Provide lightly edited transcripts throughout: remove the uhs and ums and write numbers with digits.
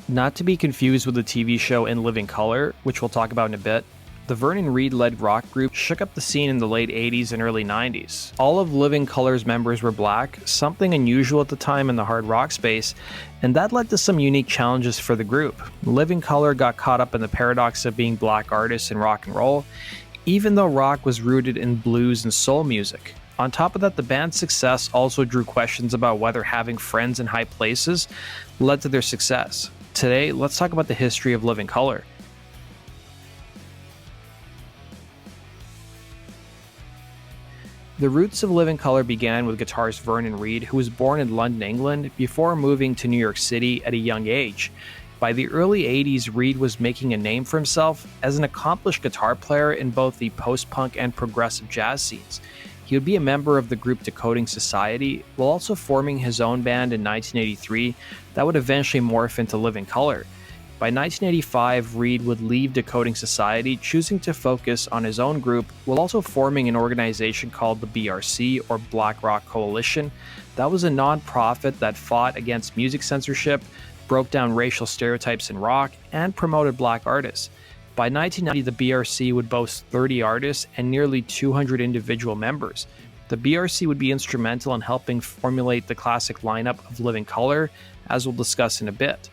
Not to be confused with the TV show In Living Color, which we'll talk about in a bit. The Vernon Reid-led rock group shook up the scene in the late 80s and early 90s. All of Living Color's members were black, something unusual at the time in the hard rock space, and that led to some unique challenges for the group. Living Color got caught up in the paradox of being black artists in rock and roll, even though rock was rooted in blues and soul music. On top of that, the band's success also drew questions about whether having friends in high places led to their success. Today, let's talk about the history of Living Color. The roots of Living Color began with guitarist Vernon Reid, who was born in London, England, before moving to New York City at a young age. By the early 80s, Reid was making a name for himself as an accomplished guitar player in both the post-punk and progressive jazz scenes. He would be a member of the group Decoding Society, while also forming his own band in 1983 that would eventually morph into Living Color. By 1985, Reid would leave Decoding Society, choosing to focus on his own group, while also forming an organization called the BRC, or Black Rock Coalition. That was a non-profit that fought against music censorship, broke down racial stereotypes in rock, and promoted black artists. By 1990, the BRC would boast 30 artists and nearly 200 individual members. The BRC would be instrumental in helping formulate the classic lineup of Living Color, as we'll discuss in a bit.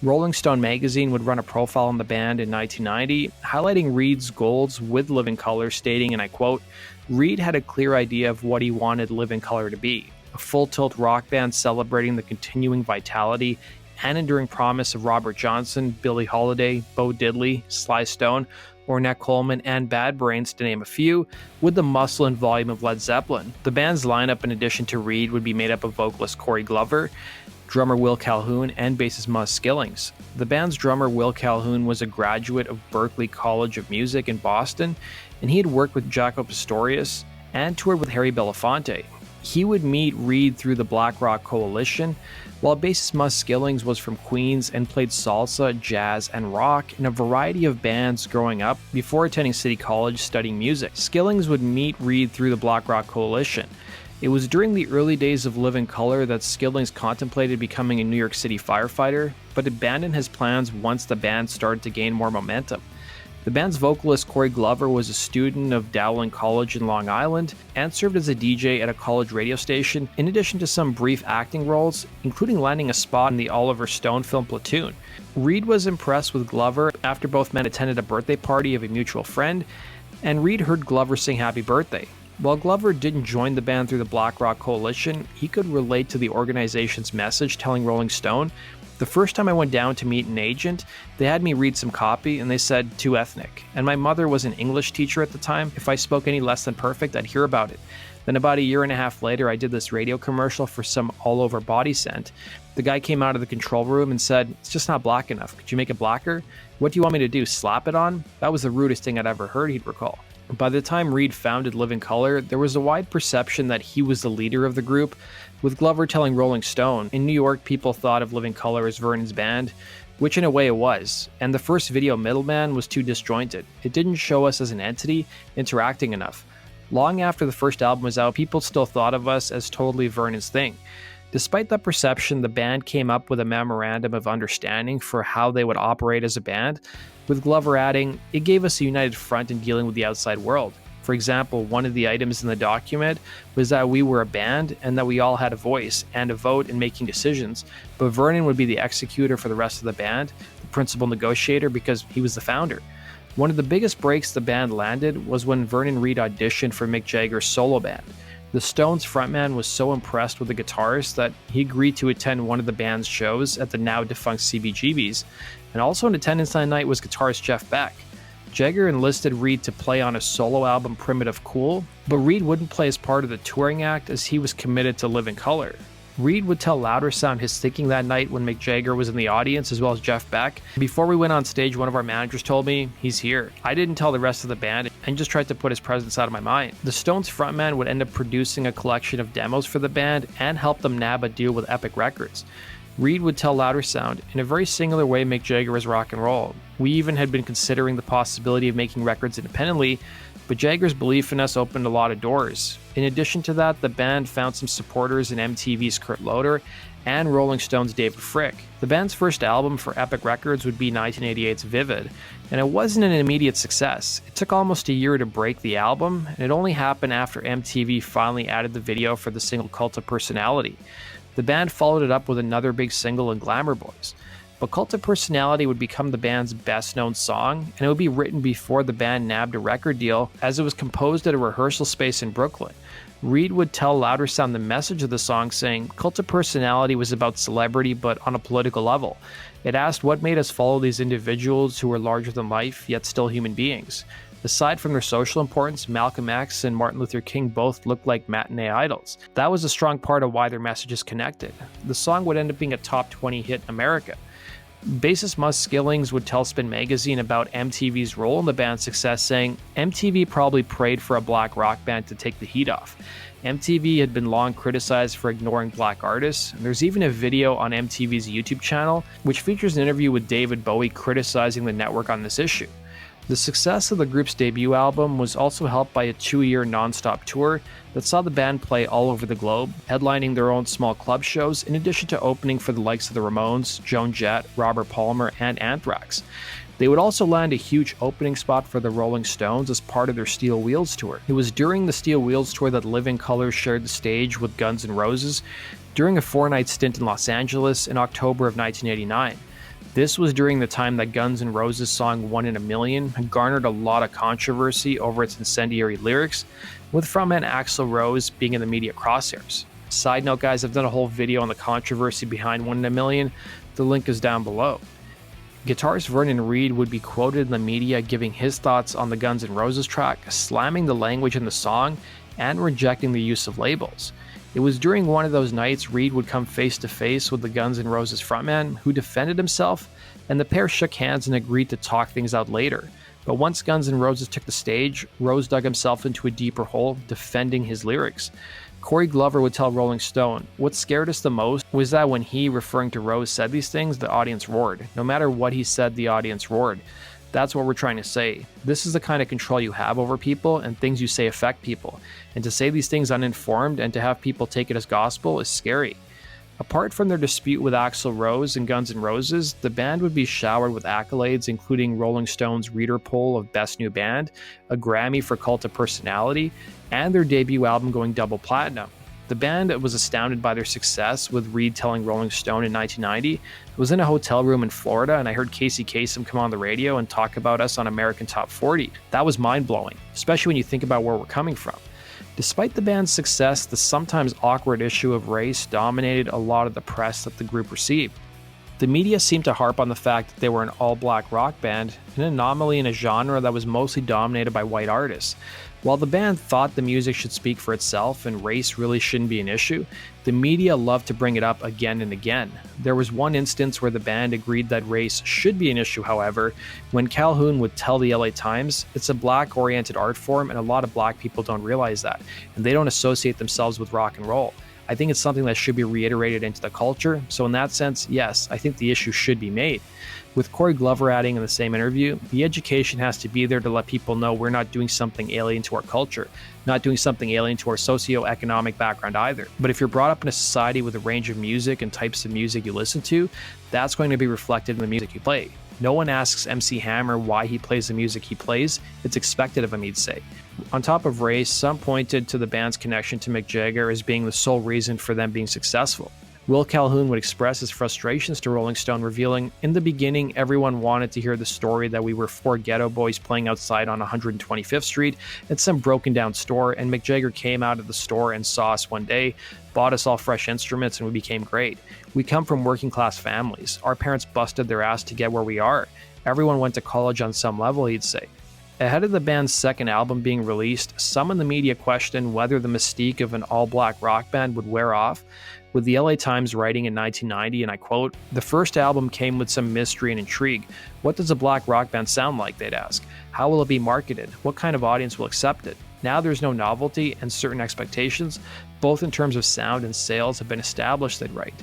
Rolling Stone magazine would run a profile on the band in 1990, highlighting Reid's goals with Living Color, stating, and I quote, "Reid had a clear idea of what he wanted Living Color to be, a full-tilt rock band celebrating the continuing vitality and enduring promise of Robert Johnson, Billie Holiday, Bo Diddley, Sly Stone, Ornette Coleman, and Bad Brains, to name a few, with the muscle and volume of Led Zeppelin." The band's lineup, in addition to Reid, would be made up of vocalist Corey Glover, drummer Will Calhoun, and bassist Muzz Skillings. The band's drummer Will Calhoun was a graduate of Berklee College of Music in Boston, and he had worked with Jaco Pastorius and toured with Harry Belafonte. He would meet Reid through the Black Rock Coalition, while bassist Muzz Skillings was from Queens and played salsa, jazz, and rock in a variety of bands growing up before attending City College studying music. Skillings would meet Reid through the Black Rock Coalition. It was during the early days of Living Color that Skillings contemplated becoming a New York City firefighter, but abandoned his plans once the band started to gain more momentum. The band's vocalist Corey Glover was a student of Dowling College in Long Island and served as a DJ at a college radio station, in addition to some brief acting roles, including landing a spot in the Oliver Stone film Platoon. Reid was impressed with Glover after both men attended a birthday party of a mutual friend, and Reid heard Glover sing Happy Birthday. While Glover didn't join the band through the Black Rock Coalition, he could relate to the organization's message, telling Rolling Stone, "The first time I went down to meet an agent, they had me read some copy and they said, too ethnic. And my mother was an English teacher at the time. If I spoke any less than perfect, I'd hear about it. Then about a year and a half later, I did this radio commercial for some all-over body scent. The guy came out of the control room and said, 'It's just not black enough. Could you make it blacker? What do you want me to do, slap it on?' That was the rudest thing I'd ever heard," he'd recall. By the time Reid founded Living Color, there was a wide perception that he was the leader of the group, with Glover telling Rolling Stone, "In New York, people thought of Living Color as Vernon's band," which in a way it was, and the first video, Middleman, was too disjointed. It didn't show us as an entity interacting enough. Long after the first album was out, people still thought of us as totally Vernon's thing. Despite that perception, the band came up with a memorandum of understanding for how they would operate as a band, with Glover adding, "It gave us a united front in dealing with the outside world. For example, one of the items in the document was that we were a band and that we all had a voice and a vote in making decisions, but Vernon would be the executor for the rest of the band, the principal negotiator, because he was the founder." One of the biggest breaks the band landed was when Vernon Reid auditioned for Mick Jagger's solo band. The Stones frontman was so impressed with the guitarist that he agreed to attend one of the band's shows at the now-defunct CBGB's, and also in attendance that night was guitarist Jeff Beck. Jagger enlisted Reid to play on his solo album Primitive Cool, but Reid wouldn't play as part of the touring act as he was committed to Living Color. Reid would tell Louder Sound his thinking that night when Mick Jagger was in the audience, as well as Jeff Beck. "Before we went on stage, one of our managers told me, 'He's here.' I didn't tell the rest of the band and just tried to put his presence out of my mind." The Stones frontman would end up producing a collection of demos for the band and help them nab a deal with Epic Records. Reid would tell Louder Sound, "In a very singular way, Mick Jagger is rock and roll. We even had been considering the possibility of making records independently, But Jagger's belief in us opened a lot of doors. In addition to that, the band found some supporters in MTV's Kurt Loder and Rolling Stone's David Fricke. The band's first album for Epic Records would be 1988's Vivid, and it wasn't an immediate success. It took almost a year to break the album, and it only happened after MTV finally added the video for the single Cult of Personality. The band followed it up with another big single in Glamour Boys. But Cult of Personality would become the band's best-known song, and it would be written before the band nabbed a record deal, as it was composed at a rehearsal space in Brooklyn. Reid would tell Louder Sound the message of the song, saying, "Cult of Personality was about celebrity, but on a political level. It asked what made us follow these individuals who were larger than life, yet still human beings. Aside from their social importance, Malcolm X and Martin Luther King both looked like matinee idols. That was a strong part of why their messages connected. The song would end up being a top 20 hit in America." Bassist Mus Skillings would tell Spin Magazine about MTV's role in the band's success, saying, "MTV probably prayed for a black rock band to take the heat off. MTV had been long criticized for ignoring black artists, and there's even a video on MTV's YouTube channel which features an interview with David Bowie criticizing the network on this issue." The success of the group's debut album was also helped by a 2-year non-stop tour that saw the band play all over the globe, headlining their own small club shows, in addition to opening for the likes of the Ramones, Joan Jett, Robert Palmer, and Anthrax. They would also land a huge opening spot for the Rolling Stones as part of their Steel Wheels tour. It was during the Steel Wheels tour that Living Colour shared the stage with Guns N' Roses during a 4-night stint in Los Angeles in October of 1989. This was during the time that Guns N' Roses' song "One in a Million" had garnered a lot of controversy over its incendiary lyrics, with frontman Axl Rose being in the media crosshairs. Side note, guys, I've done a whole video on the controversy behind "One in a Million." The link is down below. Guitarist Vernon Reid would be quoted in the media giving his thoughts on the Guns N' Roses track, slamming the language in the song and rejecting the use of labels. It was during one of those nights Reid would come face to face with the Guns N' Roses frontman, who defended himself, and the pair shook hands and agreed to talk things out later. But once Guns N' Roses took the stage, Rose dug himself into a deeper hole, defending his lyrics. Corey Glover would tell Rolling Stone, "What scared us the most was that when he, referring to Rose, said these things, the audience roared. No matter what he said, the audience roared. That's what we're trying to say. This is the kind of control you have over people, and things you say affect people. And to say these things uninformed and to have people take it as gospel is scary." Apart from their dispute with Axl Rose and Guns N' Roses, the band would be showered with accolades, including Rolling Stone's reader poll of Best New Band, a Grammy for Cult of Personality, and their debut album going double platinum. The band was astounded by their success, with Reid telling Rolling Stone in 1990, "I was in a hotel room in Florida and I heard Casey Kasem come on the radio and talk about us on American Top 40. That was mind-blowing, especially when you think about where we're coming from." Despite the band's success, the sometimes awkward issue of race dominated a lot of the press that the group received. The media seemed to harp on the fact that they were an all-black rock band, an anomaly in a genre that was mostly dominated by white artists. While the band thought the music should speak for itself and race really shouldn't be an issue, the media loved to bring it up again and again. There was one instance where the band agreed that race should be an issue, however, when Calhoun would tell the LA Times, "It's a black-oriented art form and a lot of black people don't realize that, and they don't associate themselves with rock and roll. I think it's something that should be reiterated into the culture, so in that sense, yes, I think the issue should be made." With Corey Glover adding in the same interview, "The education has to be there to let people know we're not doing something alien to our culture, not doing something alien to our socioeconomic background either. But if you're brought up in a society with a range of music and types of music you listen to, that's going to be reflected in the music you play. No one asks MC Hammer why he plays the music he plays, it's expected of him," he'd say. On top of race, some pointed to the band's connection to Mick Jagger as being the sole reason for them being successful. Will Calhoun would express his frustrations to Rolling Stone, revealing, "In the beginning, everyone wanted to hear the story that we were 4 ghetto boys playing outside on 125th Street at some broken down store, and Mick Jagger came out of the store and saw us one day, bought us all fresh instruments, and we became great. We come from working class families. Our parents busted their ass to get where we are. Everyone went to college on some level," he'd say. Ahead of the band's second album being released, some in the media questioned whether the mystique of an all-black rock band would wear off, with the LA Times writing in 1990, and I quote, "The first album came with some mystery and intrigue. What does a black rock band sound like, they'd ask. How will it be marketed? What kind of audience will accept it? Now there's no novelty, and certain expectations, both in terms of sound and sales, have been established," they'd write.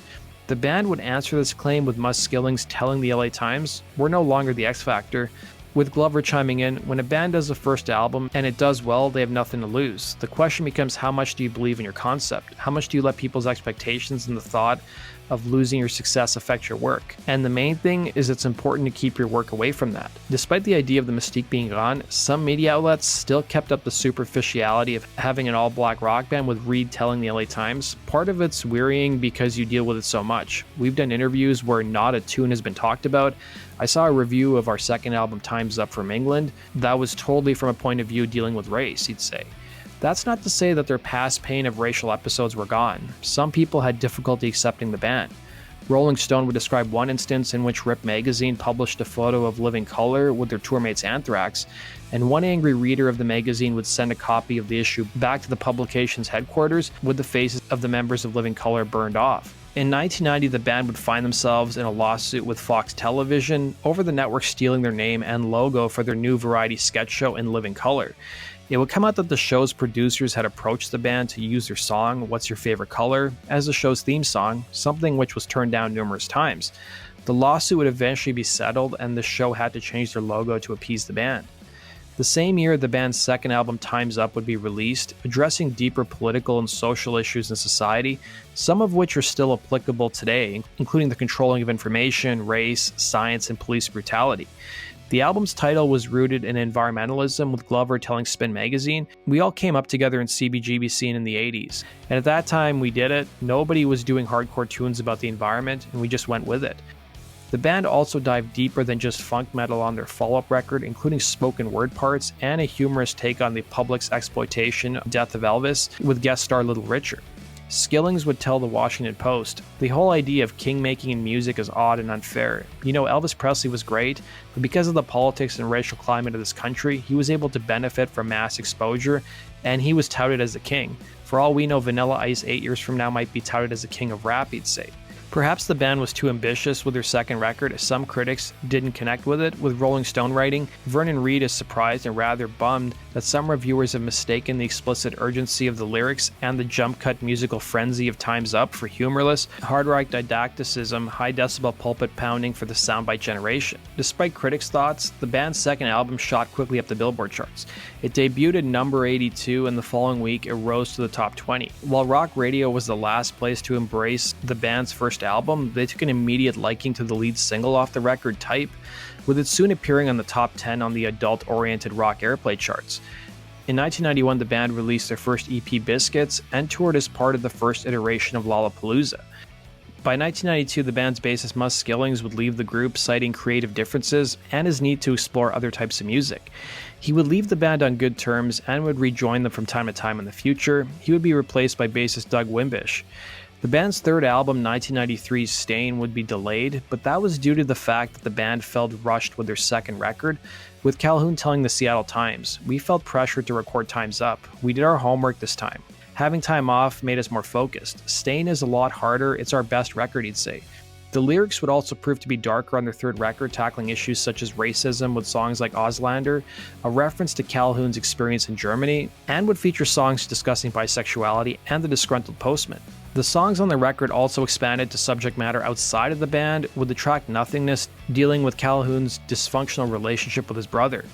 The band would answer this claim with Mus Skillings telling the LA Times, "We're no longer the X Factor. With Glover chiming in, when a band does a first album and it does well, they have nothing to lose. The question becomes, how much do you believe in your concept? How much do you let people's expectations and the thought of losing your success affect your work? And the main thing is it's important to keep your work away from that. Despite the idea of the mystique being gone, some media outlets still kept up the superficiality of having an all-black rock band, with Reid telling the LA Times, "Part of it's wearying because you deal with it so much. We've done interviews where not a tune has been talked about. I saw a review of our second album, Time's Up, from England. That was totally from a point of view dealing with race," he'd say. That's not to say that their past pain of racial episodes were gone. Some people had difficulty accepting the band. Rolling Stone would describe one instance in which Rip magazine published a photo of Living Colour with their tour mates Anthrax, and one angry reader of the magazine would send a copy of the issue back to the publication's headquarters with the faces of the members of Living Colour burned off. In 1990, the band would find themselves in a lawsuit with Fox Television over the network stealing their name and logo for their new variety sketch show In Living Colour. It would come out that the show's producers had approached the band to use their song, What's Your Favorite Color, as the show's theme song, something which was turned down numerous times. The lawsuit would eventually be settled, and the show had to change their logo to appease the band. The same year, the band's second album, Time's Up, would be released, addressing deeper political and social issues in society, some of which are still applicable today, including the controlling of information, race, science, and police brutality. The album's title was rooted in environmentalism, with Glover telling Spin magazine, "We all came up together in CBGB scene in the 80s. And at that time we did it. Nobody was doing hardcore tunes about the environment, and we just went with it." The band also dived deeper than just funk metal on their follow-up record, including spoken word parts and a humorous take on the public's exploitation of Death of Elvis with guest star Little Richard. Skillings would tell the Washington Post, "The whole idea of king-making in music is odd and unfair. You know, Elvis Presley was great, but because of the politics and racial climate of this country, he was able to benefit from mass exposure, and he was touted as the king. For all we know, Vanilla Ice 8 years from now might be touted as the king of rap," he'd say. Perhaps the band was too ambitious with their second record, as some critics didn't connect with it, with Rolling Stone writing, "Vernon Reid is surprised and rather bummed that some reviewers have mistaken the explicit urgency of the lyrics and the jump-cut musical frenzy of Time's Up for humorless, hard rock didacticism, high-decibel pulpit pounding for the soundbite generation." Despite critics' thoughts, the band's second album shot quickly up the Billboard charts. It debuted at number 82, and the following week it rose to the top 20. While rock radio was the last place to embrace the band's first album, they took an immediate liking to the lead single off the record, Type, with it soon appearing on the top 10 on the adult-oriented rock airplay charts. In 1991, the band released their first EP, Biscuits, and toured as part of the first iteration of Lollapalooza. By 1992, the band's bassist Mus Skillings would leave the group, citing creative differences and his need to explore other types of music. He would leave the band on good terms and would rejoin them from time to time in the future. He would be replaced by bassist Doug Wimbish. The band's third album, 1993's Stain, would be delayed, but that was due to the fact that the band felt rushed with their second record, with Calhoun telling the Seattle Times, "We felt pressured to record Time's Up. We did our homework this time. Having time off made us more focused. Stain is a lot harder. It's our best record," he'd say. The lyrics would also prove to be darker on their third record, tackling issues such as racism with songs like Auslander, a reference to Calhoun's experience in Germany, and would feature songs discussing bisexuality and the disgruntled postman. The songs on the record also expanded to subject matter outside of the band, with the track Nothingness dealing with Calhoun's dysfunctional relationship with his brother.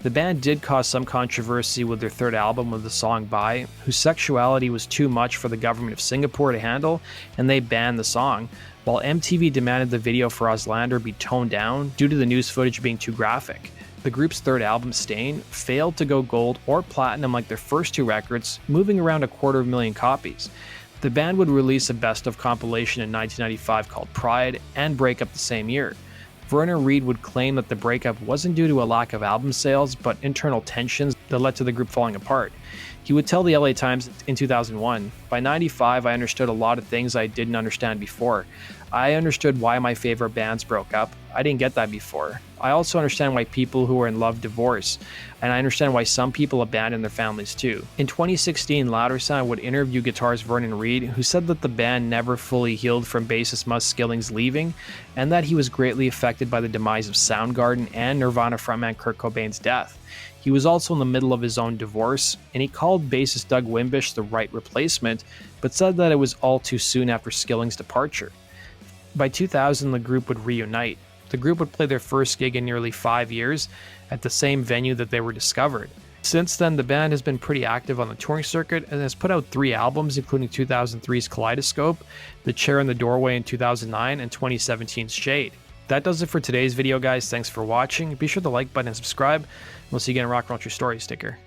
The band did cause some controversy with their third album with the song Bye, whose sexuality was too much for the government of Singapore to handle, and they banned the song, while MTV demanded the video for Auslander be toned down due to the news footage being too graphic. The group's third album, Stain, failed to go gold or platinum like their first two records, moving around 250,000 copies. The band would release a best-of compilation in 1995 called Pride, and break up the same year. Vernon Reid would claim that the breakup wasn't due to a lack of album sales, but internal tensions that led to the group falling apart. He would tell the LA Times in 2001, "By 95, I understood a lot of things I didn't understand before. I understood why my favorite bands broke up. I didn't get that before. I also understand why people who are in love divorce, and I understand why some people abandon their families too." In 2016, Louder Sound would interview guitarist Vernon Reid, who said that the band never fully healed from bassist Mus Skillings leaving, and that he was greatly affected by the demise of Soundgarden and Nirvana frontman Kurt Cobain's death. He was also in the middle of his own divorce, and he called bassist Doug Wimbish the right replacement, but said that it was all too soon after Skillings' departure. By 2000, the group would reunite. The group would play their first gig in nearly 5 years at the same venue that they were discovered. Since then, the band has been pretty active on the touring circuit and has put out 3 albums, including 2003's Kaleidoscope, The Chair in the Doorway in 2009, and 2017's Shade. That does it for today's video, guys. Thanks for watching. Be sure to like button and subscribe. We'll see you again in Rock and Roll True Story sticker.